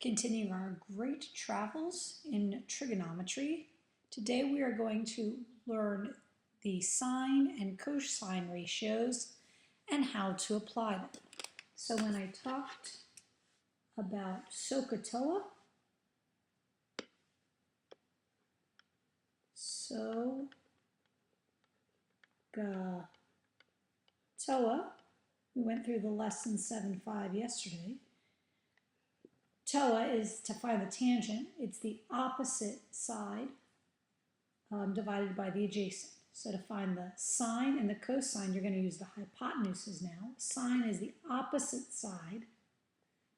Continuing our great travels in trigonometry, today we are going to learn the sine and cosine ratios and how to apply them. So when I talked about SOHCAHTOA, we went through the lesson 7.5 yesterday. TOA is to find the tangent. It's the opposite side divided by the adjacent. So to find the sine and the cosine, you're going to use the hypotenuses now. Sine is the opposite side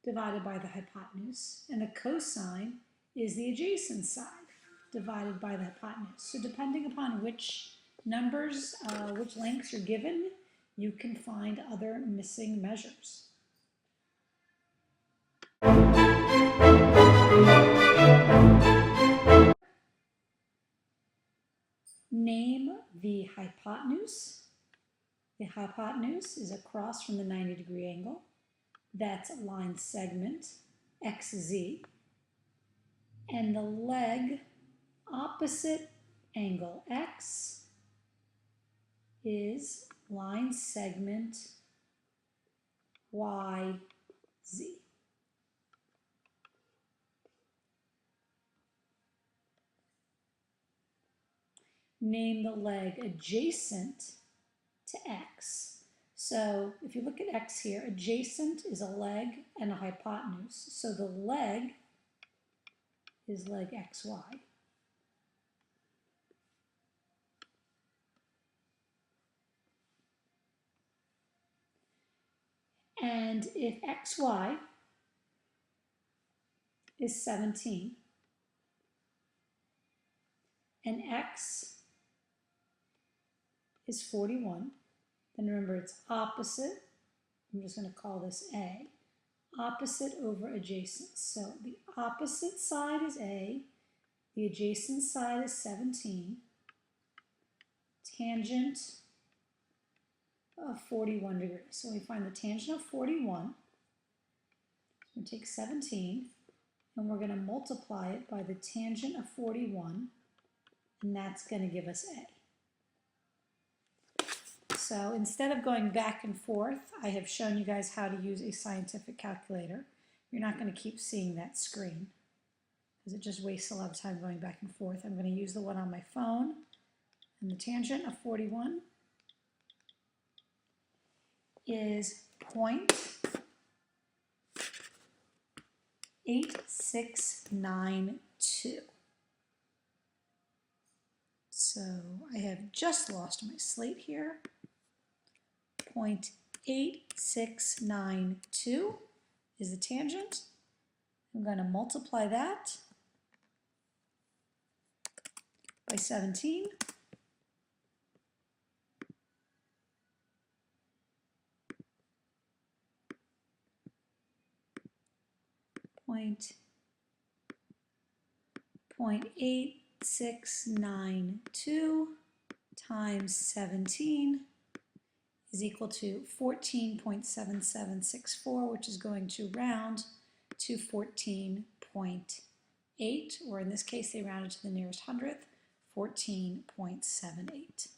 divided by the hypotenuse, and the cosine is the adjacent side divided by the hypotenuse. So depending upon which numbers, which lengths you're given, you can find other missing measures. Name the hypotenuse. The hypotenuse is across from the 90-degree angle. That's a line segment, XZ. And the leg opposite angle X is line segment YZ. Name the leg adjacent to X. So if you look at X here, adjacent is a leg and a hypotenuse. So the leg is leg XY. And if XY is 17 and X is 41, then remember it's opposite. I'm just going to call this A. Opposite over adjacent. So the opposite side is A, the adjacent side is 17, tangent of 41 degrees. So we find the tangent of 41. We take 17 and we're going to multiply it by the tangent of 41, and that's going to give us A. So instead of going back and forth, I have shown you guys how to use a scientific calculator. You're not going to keep seeing that screen because it just wastes a lot of time going back and forth. I'm going to use the one on my phone, and the tangent of 41 is 0.8692. So I have just lost my slate here. 0.8692 is the tangent. I'm going to multiply that by 17. Point 0.8692 times 17 is equal to 14.7764, which is going to round to 14.8, or in this case they rounded to the nearest hundredth, 14.78.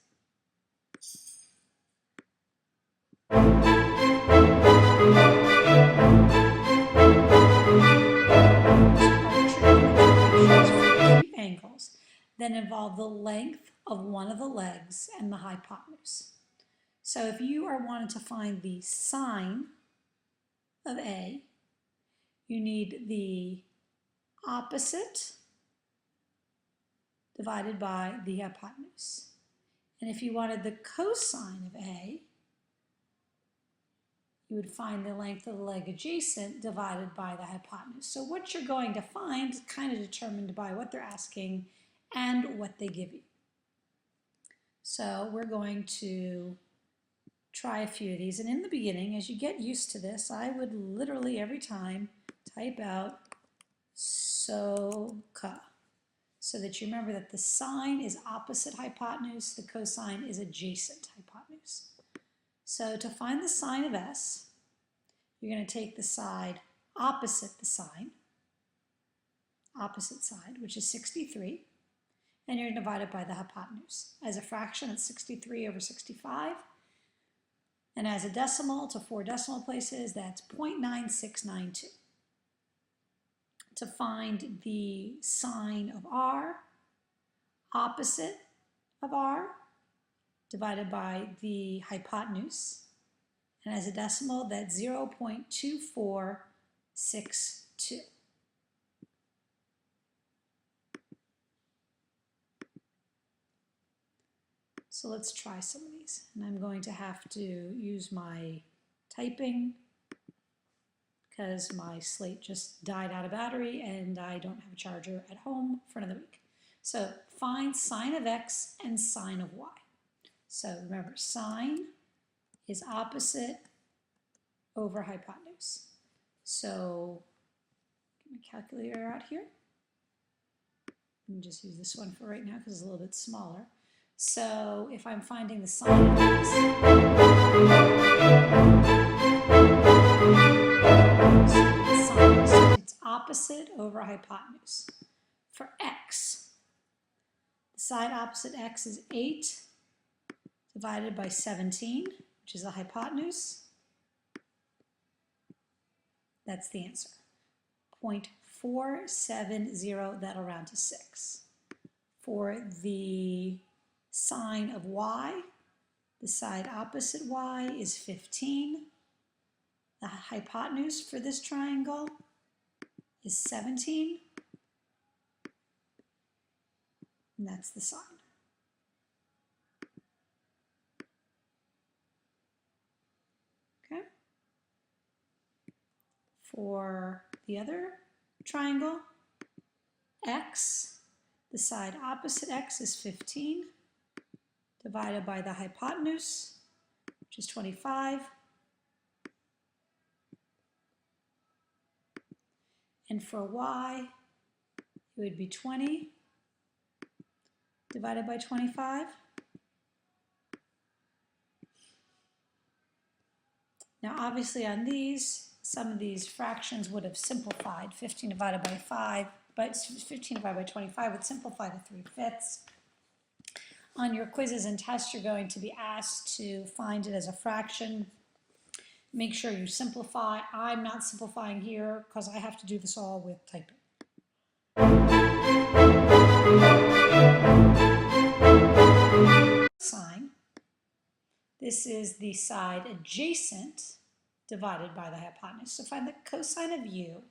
Angles then involve the length of one of the legs and the hypotenuse. So if you are wanting to find the sine of A, you need the opposite divided by the hypotenuse. And if you wanted the cosine of A, you would find the length of the leg adjacent divided by the hypotenuse. So what you're going to find is kind of determined by what they're asking and what they give you. So we're going to try a few of these. And in the beginning, as you get used to this, I would literally every time type out SOHCAH, so that you remember that the sine is opposite hypotenuse, the cosine is adjacent hypotenuse. So to find the sine of S, you're going to take the side opposite the sine, opposite side, which is 63, and you're going to divide it by the hypotenuse. As a fraction, it's 63 over 65, and as a decimal to 4 decimal places, that's 0.9692. To find the sine of r, opposite of r, divided by the hypotenuse, and as a decimal, that's 0.2462. So let's try some of these. And I'm going to have to use my typing because my slate just died out of battery and I don't have a charger at home for another week. So find sine of x and sine of y. So remember, sine is opposite over hypotenuse. So get my calculator out here. Let me just use this one for right now because it's a little bit smaller. So if I'm finding the sine of x, so it's opposite over hypotenuse. For x, the side opposite x is 8 divided by 17, which is the hypotenuse. That's the answer. 0.470, that'll round to 6. For the sine of y, the side opposite y is 15. The hypotenuse for this triangle is 17. And that's the sine. Okay. For the other triangle, x, the side opposite x is 15, divided by the hypotenuse, which is 25. And for y, it would be 20 divided by 25. Now obviously on these, some of these fractions would have simplified. 15 divided by 5, but 15 divided by 25 would simplify to 3/5. On your quizzes and tests, you're going to be asked to find it as a fraction. Make sure you simplify. I'm not simplifying here because I have to do this all with typing. Sine. This is the side adjacent divided by the hypotenuse. So find the cosine of u.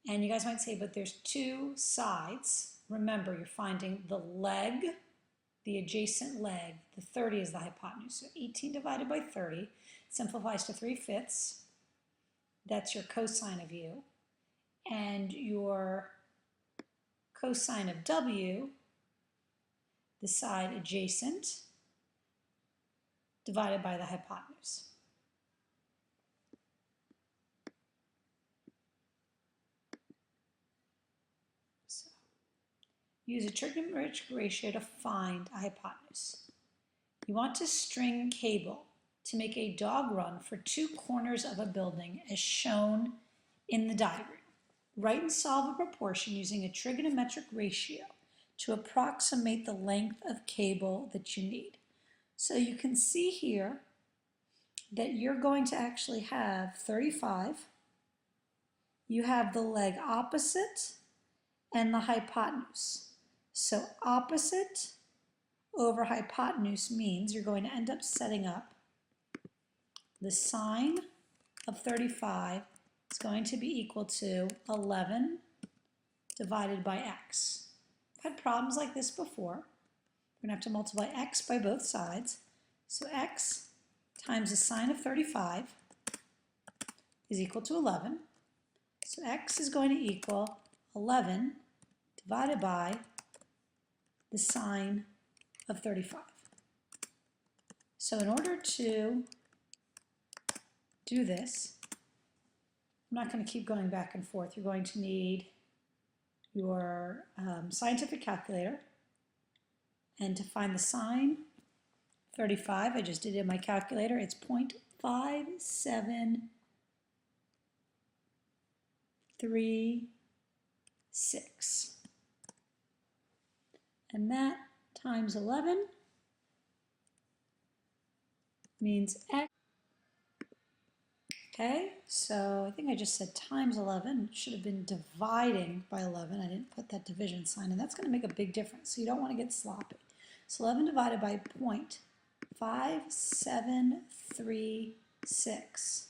And you guys might say, but there's two sides. Remember, you're finding the leg, the adjacent leg. The 30 is the hypotenuse. So 18 divided by 30 simplifies to 3/5. That's your cosine of u. And your cosine of w, the side adjacent, divided by the hypotenuse. So, use a trigonometric ratio to find a hypotenuse. You want to string cable to make a dog run for 2 corners of a building as shown in the diagram. Write and solve a proportion using a trigonometric ratio to approximate the length of cable that you need. So you can see here that you're going to actually have 35. You have the leg opposite and the hypotenuse. So opposite over hypotenuse means you're going to end up setting up the sine of 35 is going to be equal to 11 divided by x. I've had problems like this before. We're going to have to multiply x by both sides. So x times the sine of 35 is equal to 11. So x is going to equal 11 divided by the sine of 35. So in order to do this, I'm not going to keep going back and forth. You're going to need your scientific calculator. And to find the sine 35, I just did it in my calculator. It's 0.5736 6. And that times 11 means x. Okay, so I think I just said times 11. It should have been dividing by 11. I didn't put that division sign, and that's going to make a big difference, so you don't want to get sloppy. So 11 divided by 0.5736.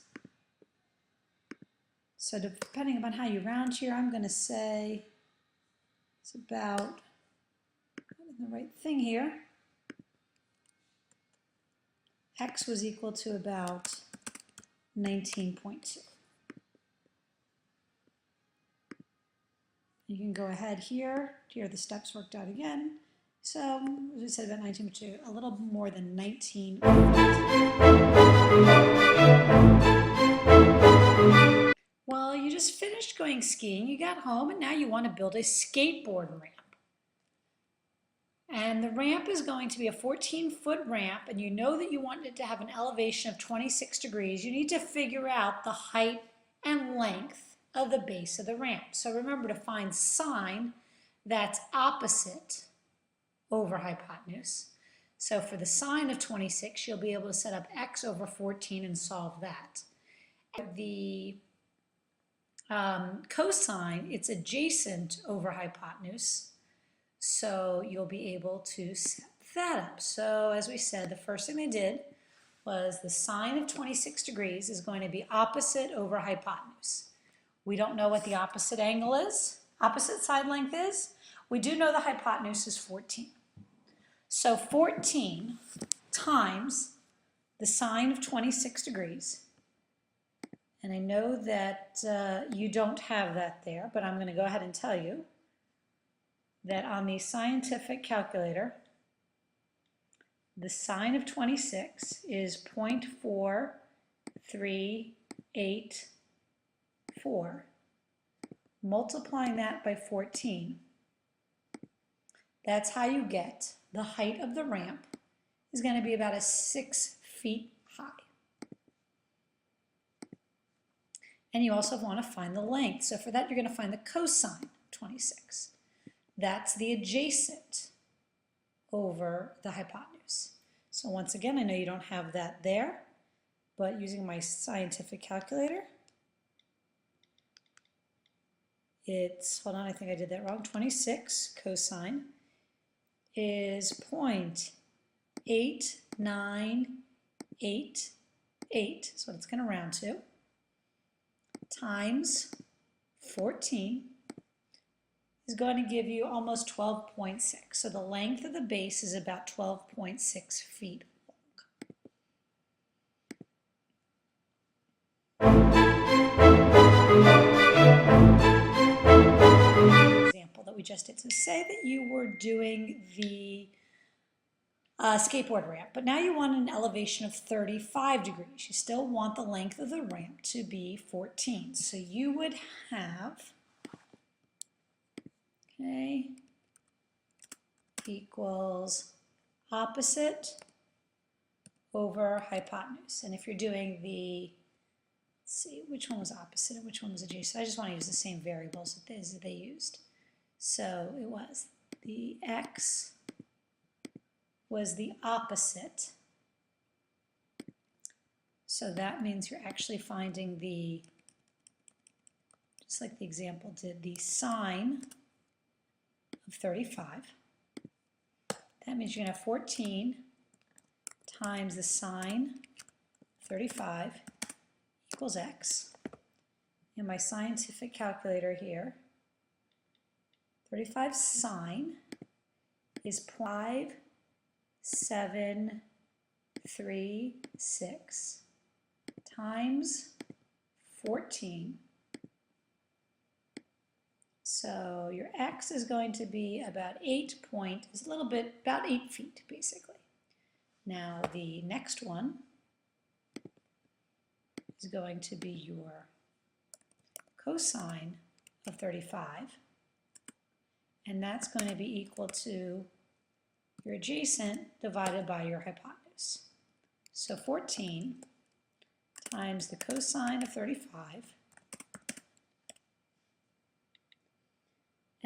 So depending upon how you round here, I'm going to say it's about, the right thing here, x was equal to about 19.2. You can go ahead here. Here the steps worked out again. So, as we said, about 19.2, a little more than 19. Well, you just finished going skiing, you got home, and now you want to build a skateboard ramp. And the ramp is going to be a 14-foot ramp, and you know that you want it to have an elevation of 26 degrees. You need to figure out the height and length of the base of the ramp. So remember to find sine that's opposite over hypotenuse. So for the sine of 26, you'll be able to set up x over 14 and solve that. The cosine, it's adjacent over hypotenuse. So you'll be able to set that up. So as we said, the first thing they did was the sine of 26 degrees is going to be opposite over hypotenuse. We don't know what the opposite angle is, opposite side length is. We do know the hypotenuse is 14. So 14 times the sine of 26 degrees. And I know that you don't have that there, but I'm going to go ahead and tell you that on the scientific calculator, the sine of 26 is 0.4384. Multiplying that by 14, that's how you get the height of the ramp is going to be about 6 feet high. And you also want to find the length. So for that, you're going to find the cosine of 26. That's the adjacent over the hypotenuse. So once again, I know you don't have that there, but using my scientific calculator, it's, hold on, I think I did that wrong, 26 cosine is 0.8988, that's what it's going to round to, times 14 is going to give you almost 12.6. So the length of the base is about 12.6 feet long. Example that we just did. So say that you were doing the skateboard ramp, but now you want an elevation of 35 degrees. You still want the length of the ramp to be 14. So you would have, okay, equals opposite over hypotenuse. And if you're doing the, let's see, which one was opposite and which one was adjacent? I just want to use the same variables that they used. So it was the x was the opposite. So that means you're actually finding the, just like the example did, the sine of 35. That means you're going to have 14 times the sine of 35 equals x. In my scientific calculator here, 35 sine is 0.5736 times 14. So your x is going to be about about 8 feet basically. Now the next one is going to be your cosine of 35, and that's going to be equal to your adjacent divided by your hypotenuse. So 14 times the cosine of 35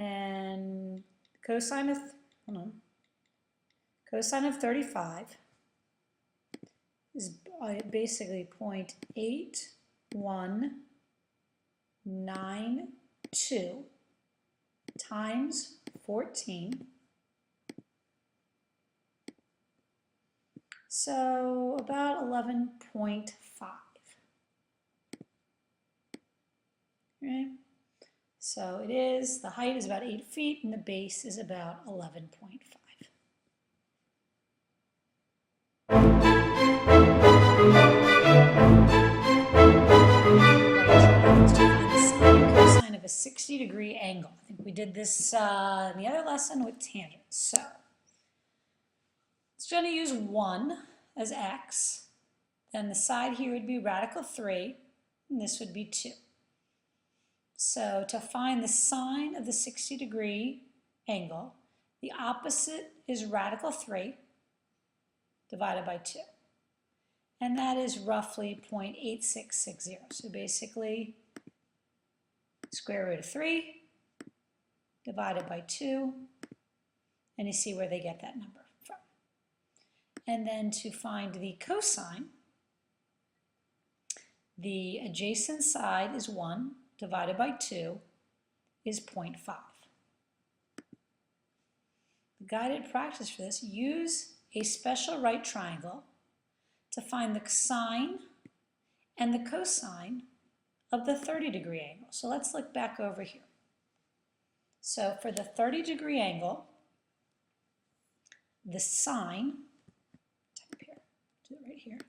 And cosine of, hold on, cosine of 35 is basically 0.8192 times 14. So about 11.5. Right? So it is, the height is about 8 feet and the base is about 11.5. Cosine of a 60-degree angle. I think we did this in the other lesson with tangents. So it's going to use 1 as x. Then the side here would be radical 3, and this would be 2. So to find the sine of the 60-degree angle, the opposite is radical 3 divided by 2. And that is roughly 0.8660. So basically, square root of 3 divided by 2, and you see where they get that number from. And then to find the cosine, the adjacent side is 1 divided by 2 is 0.5. The guided practice for this, use a special right triangle to find the sine and the cosine of the 30-degree angle. So let's look back over here. So for the 30-degree angle, the sine, type here, do it right here.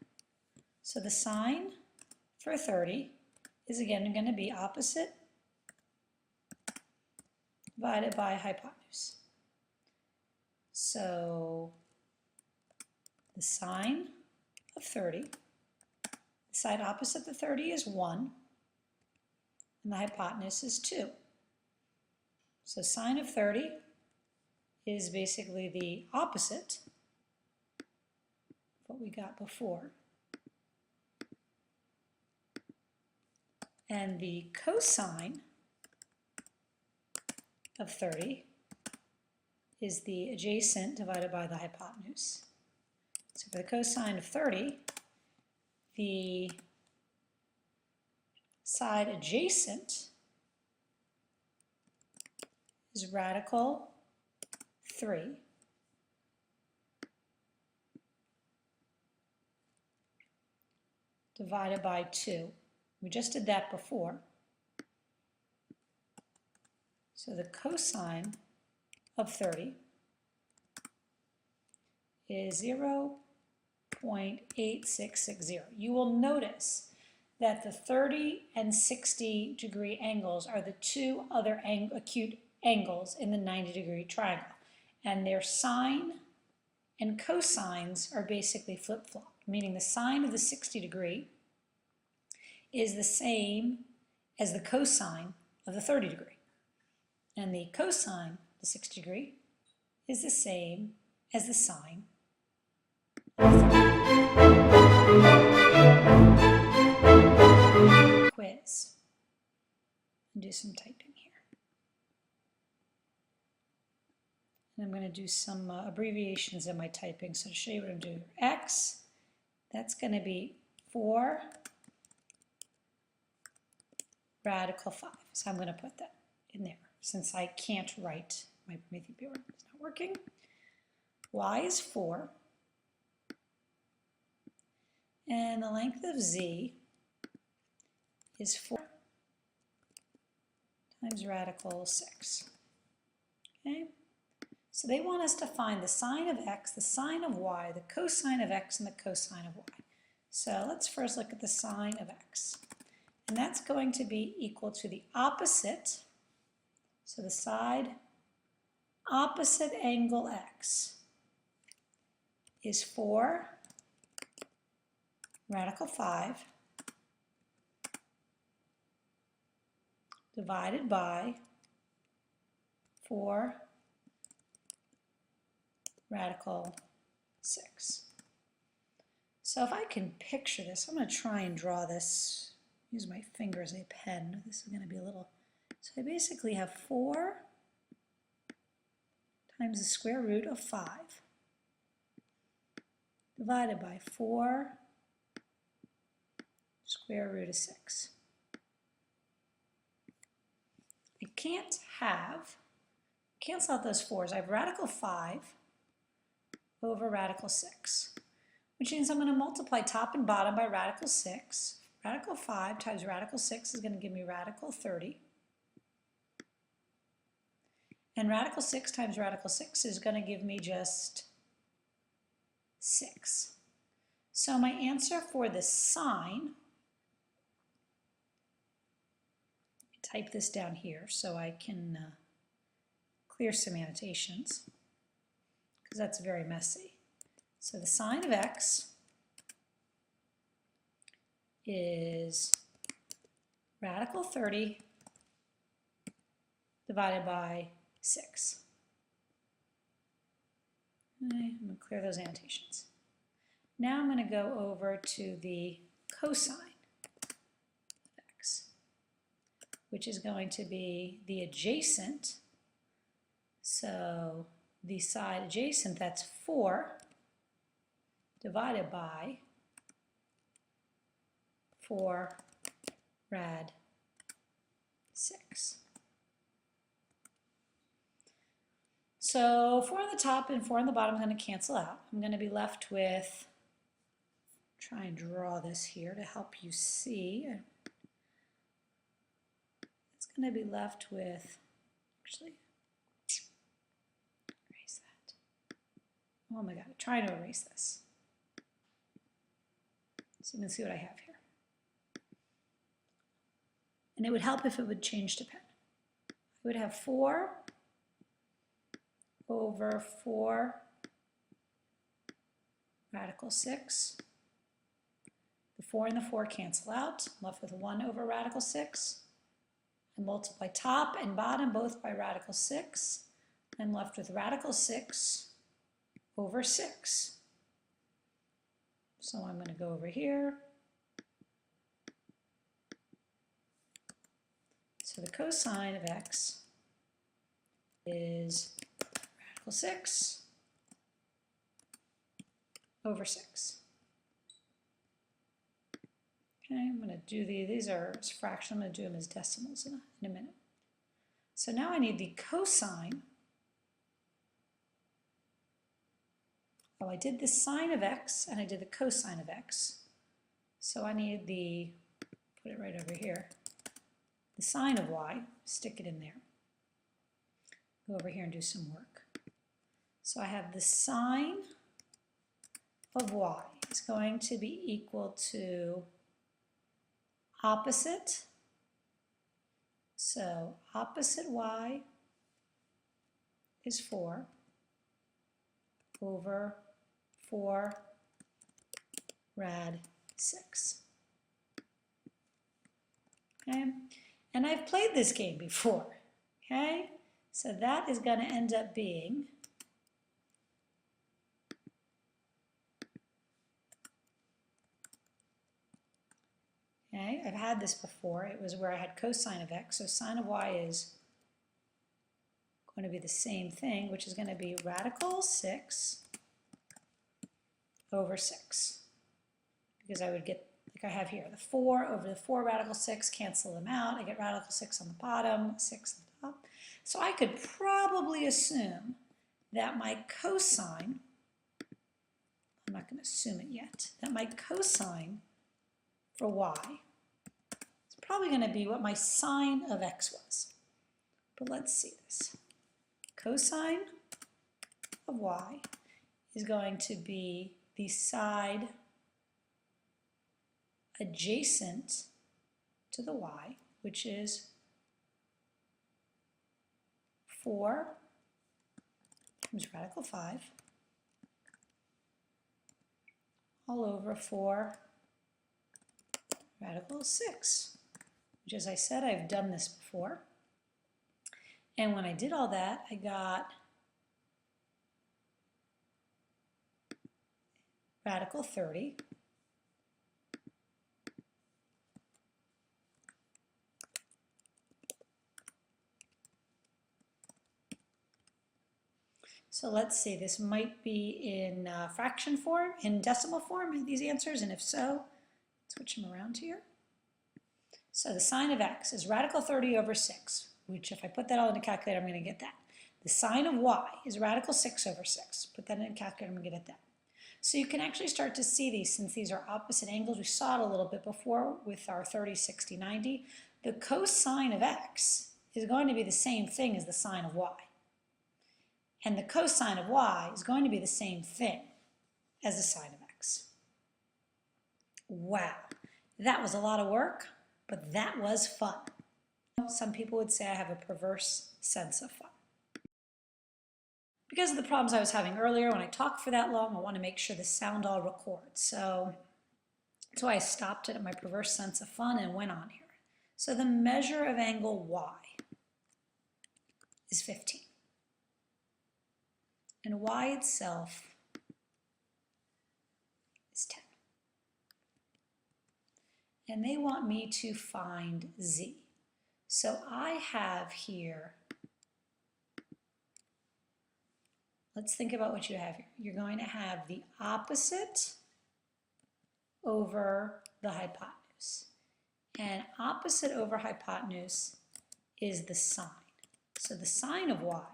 So the sine for 30 is again going to be opposite divided by hypotenuse. So the sine of 30, the side opposite the 30 is 1, and the hypotenuse is 2. So sine of 30 is basically the opposite of what we got before. And the cosine of 30 is the adjacent divided by the hypotenuse. So for the cosine of 30, the side adjacent is radical 3 divided by 2. We just did that before. So the cosine of 30 is 0.8660. You will notice that the 30 and 60 degree angles are the two other acute angles in the 90-degree triangle. And their sine and cosines are basically flip-flopped, meaning the sine of the 60-degree is the same as the cosine of the 30-degree. And the cosine of the 60-degree is the same as the sine of the 30-degree. Quiz. And do some typing here. And I'm going to do some abbreviations in my typing. So to show you what I'm doing, x, that's going to be 4 radical 5. So I'm going to put that in there since I can't write. My keyboard is not working. Y is 4. And the length of z is 4 times radical 6. Okay? So they want us to find the sine of x, the sine of y, the cosine of x, and the cosine of y. So let's first look at the sine of x. And that's going to be equal to the opposite. So the side opposite angle x is 4 radical 5 divided by 4 radical 6. So if I can picture this, I'm going to try and draw this, use my finger as a pen. This is going to be a little, so I basically have 4 times the square root of 5 divided by 4 square root of 6. I can't cancel out those 4's. I have radical 5 over radical 6, which means I'm going to multiply top and bottom by radical 6. Radical 5 times radical 6 is going to give me radical 30. And radical 6 times radical 6 is going to give me just 6. So my answer for the sine, type this down here so I can clear some annotations, because that's very messy. So the sine of x is radical 30 divided by 6. Okay, I'm going to clear those annotations. Now I'm going to go over to the cosine of x, which is going to be the adjacent. So the side adjacent, that's 4 divided by 4 rad 6. So 4 on the top and 4 on the bottom is going to cancel out. I'm going to be left with, try and draw this here to help you see. It's going to be left with, actually, erase that. Oh my God, I'm trying to erase this. So you can see what I have here. And it would help if it would change to pen. I would have 4 over 4 radical 6. The 4 and the 4 cancel out. I'm left with 1 over radical 6. I multiply top and bottom both by radical 6. I'm left with radical 6 over 6. So I'm going to go over here. So the cosine of x is radical 6 over 6. Okay, I'm going to do these are fractions. I'm going to do them as decimals in a minute. So now I need the cosine. Oh, I did the sine of x and I did the cosine of x. So I need the, put it right over here, the sine of y, stick it in there. Go over here and do some work. So I have the sine of y is going to be equal to opposite. So opposite y is 4 over 4 rad 6. Okay, and I've played this game before. Okay, so that is going to end up being okay, I've had this before. It was where I had cosine of x, so sine of y is going to be the same thing, which is going to be radical 6 over 6. Because I would get, like I have here, the 4 over the 4 radical 6, cancel them out. I get radical 6 on the bottom, 6 on the top. So I could probably assume that my cosine, I'm not going to assume it yet, that my cosine for y is probably going to be what my sine of x was. But let's see this. Cosine of y is going to be the side adjacent to the y, which is 4 times radical 5 all over 4 radical 6, which, as I said, I've done this before. And when I did all that, I got radical 30 So let's see, this might be in fraction form, in decimal form, these answers, and if so, switch them around here. So the sine of x is radical 30 over 6, which if I put that all in a calculator, I'm going to get that. The sine of y is radical 6 over 6. Put that in a calculator, I'm going to get that. So you can actually start to see these since these are opposite angles. We saw it a little bit before with our 30, 60, 90. The cosine of x is going to be the same thing as the sine of y. And the cosine of y is going to be the same thing as the sine of x. Wow, that was a lot of work, but that was fun. Some people would say I have a perverse sense of fun. Because of the problems I was having earlier, when I talk for that long, I want to make sure the sound all records. So that's why I stopped it at my perverse sense of fun and went on here. So the measure of angle y is 15. And y itself is 10. And they want me to find z. So I have here, let's think about what you have here. You're going to have the opposite over the hypotenuse. And opposite over hypotenuse is the sine. So the sine of y,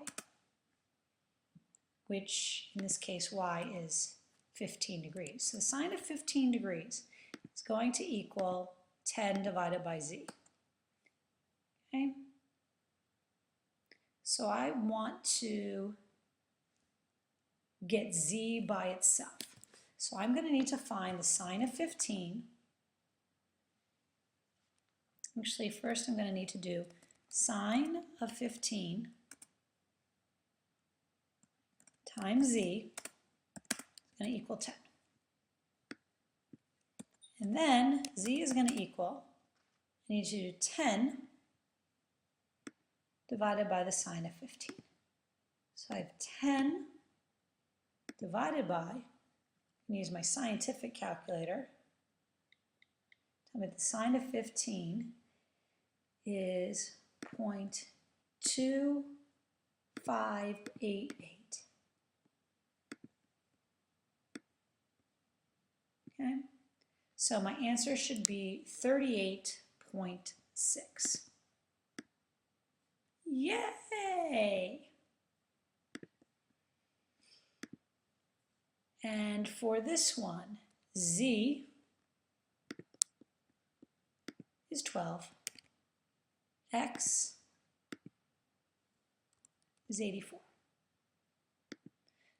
which in this case y is 15 degrees. So the sine of 15 degrees is going to equal 10 divided by z. Okay? So I want to get z by itself. So I'm going to need to find the sine of 15. Actually, first I'm going to need to do sine of 15 times z is going to equal 10. And then z is going to equal, I need to do 10 divided by the sine of 15. So I have 10 divided by, I'm going to use my scientific calculator. Tell me the sine of 15 is 0.2588. Okay, so my answer should be 38.6. Yay! And for this one, z is 12, x is 84.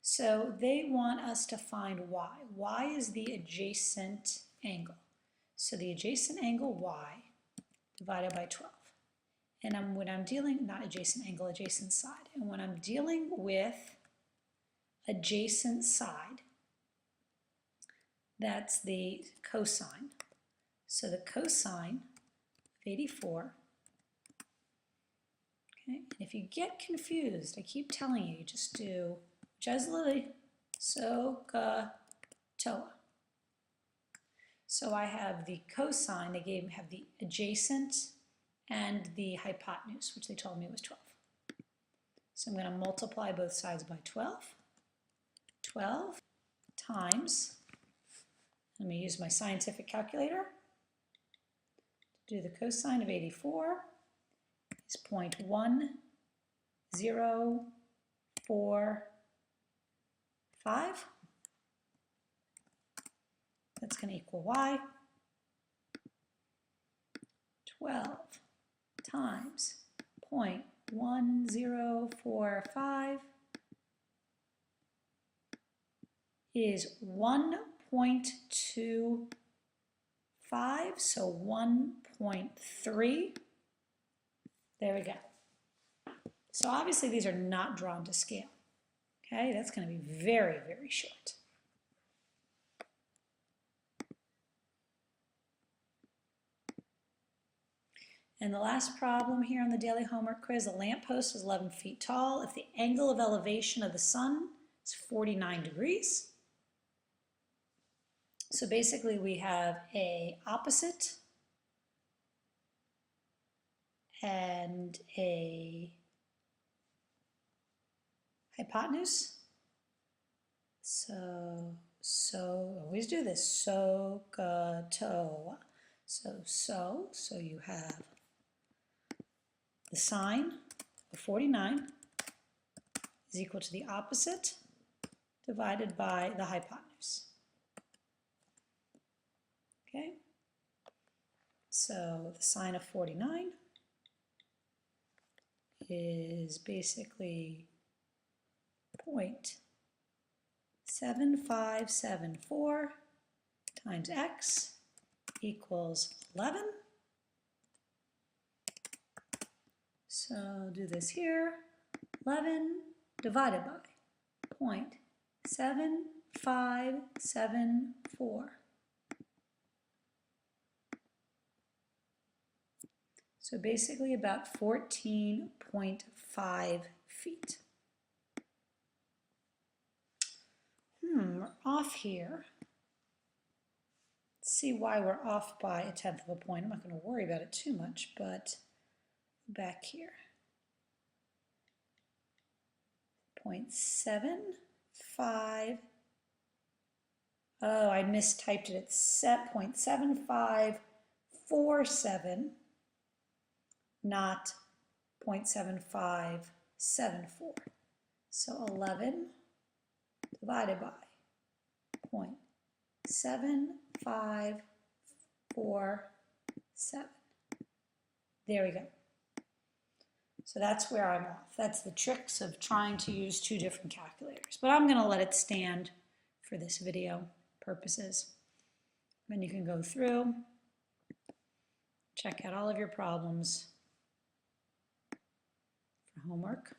So they want us to find y. Y is the adjacent angle. So the adjacent angle y divided by 12. And when I'm dealing, not adjacent angle, adjacent side. And when I'm dealing with adjacent side, that's the cosine. So the cosine of 84, okay, and if you get confused, I keep telling you, just do Jezlili Soka Toa. So I have the cosine, they have the adjacent and the hypotenuse, which they told me was 12. So I'm going to multiply both sides by 12. 12 times, let me use my scientific calculator to do the cosine of 84 is 0.1045. That's going to equal y. 12 times 0.1045 is 1.25, so 1.3. There we go. So obviously these are not drawn to scale. Okay, that's going to be very, very short. And the last problem here on the daily homework quiz, the lamppost is 11 feet tall. If the angle of elevation of the sun is 49 degrees. So basically we have a opposite and a hypotenuse. So always do this. So you have the sine of 49 is equal to the opposite divided by the hypotenuse. Okay? So the sine of 49 is basically 0.7574 times x equals 11. So do this here. 11 divided by 0.7574. So basically about 14.5 feet. We're off here. Let's see why we're off by 1/10 of a point. I'm not going to worry about it too much, but back here. 0.75. Oh, I mistyped it. It's set 0.7547, not 0.7574. So 11 divided by 0.7547. There we go. So that's where I'm off. That's the tricks of trying to use two different calculators. But I'm going to let it stand for this video purposes. Then you can go through, check out all of your problems for homework.